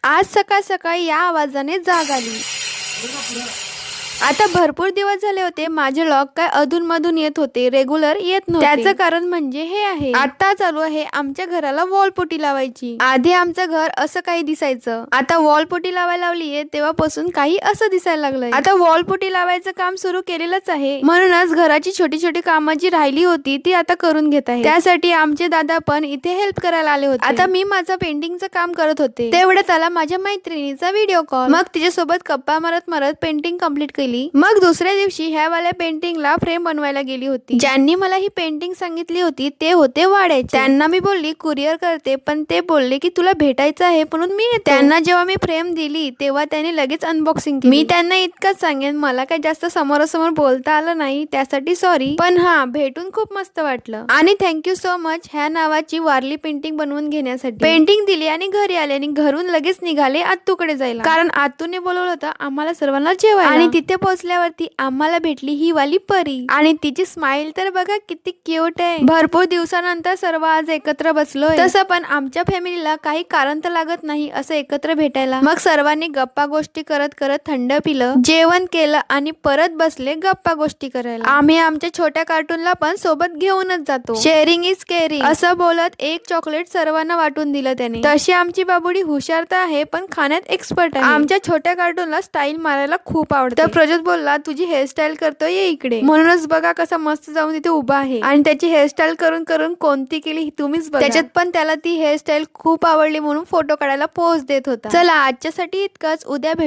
आज सकाळ सकाळी या आवाजाने जाग आली। आता भरपूर दिवस झाले होते माझे व्लॉग काय अधूनमधून येत होते, रेग्युलर येत नव्हते। त्याचं कारण म्हणजे हे आहे, आता चालू आहे आमच्या घराला वॉल पुटी लावायची। आधी आमचं घर असं काही दिसायचं, आता वॉल पुटी लावायला लावलीये तेव्हापासून काही असं दिसायला लागलंय। आता वॉल पुटी लावायचं काम सुरू केलेलंच आहे, म्हणूनच घराची छोटी छोटी कामं जी राहिली होती ती आता करून घेत आहे। त्यासाठी आमचे दादा पण इथे हेल्प करायला आले होते। आता मी माझं पेंटिंगचं काम करत होते, तेवढ्यात आला माझ्या मैत्रिणीचा व्हिडिओ कॉल। मग तिच्यासोबत गप्पा मारत मारत पेंटिंग कम्प्लीट केली। मग दुसऱ्या दिवशी ह्या वाल्या पेंटिंगला फ्रेम बनवायला गेली होती। ज्यांनी मला ही पेंटिंग सांगितली होती ते होते वाड्याचे। त्यांना मी बोलली कुरिअर करते, पण ते बोलले की तुला भेटायचं आहे म्हणून मी येतो। त्यांना जेव्हा मी फ्रेम दिली तेव्हा त्यांनी लगेच अनबॉक्सिंग केली। मी त्यांना इतकंच सांगेन, मला काही जास्त समोरासमोर बोलता आलं नाही त्यासाठी सॉरी, पण हा भेटून खूप मस्त वाटलं आणि थँक्यू सो मच ह्या नावाची वारली पेंटिंग बनवून घेण्यासाठी। पेंटिंग दिली आणि घरी आले आणि घरून लगेच निघाले आत्तूकडे जायला, कारण आत्तूने बोलवलं होतं आम्हाला सर्वांना जेवायला। आणि तिथे पोहोचल्यावरती आम्हाला भेटली ही वाली परी आणि तिची स्माइल तर बघा किती क्यूट आहे। भरपूर दिवसानंतर सर्व आज एकत्र बसलोय। तसं पण आमच्या फॅमिलीला काही कारण तर लागत नाही असं एकत्र भेटायला। मग सर्वांनी गप्पा गोष्टी करत करत थंड पिलं, जेवण केलं आणि परत बसले गप्पा गोष्टी करायला। आम्ही आमच्या छोट्या कार्टूनला पण सोबत घेऊनच जातो, शेअरिंग इज केअरिंग असं बोलत एक चॉकलेट सर्वांना वाटून दिलं त्याने। तशी आमची बाबुडी हुशार तर आहे पण खाण्यात एक्सपर्ट आहे। आमच्या छोट्या कार्टूनला स्टाईल मारायला खूप आवडतं। प्रज्योत बोलला तुझी हेअरस्टाईल करतोय ये इकडे, म्हणूनच बघा कसा मस्त जाऊन तिथे उभा आहे आणि त्याची हेअरस्टाईल करून करून कोणती केली तुम्हीच बघा। त्याच्यात पण त्याला ती हेअरस्टाईल खूप आवडली म्हणून फोटो काढायला पोज देत होता। चला आजच्यासाठी इतकंच, उद्या भेटू।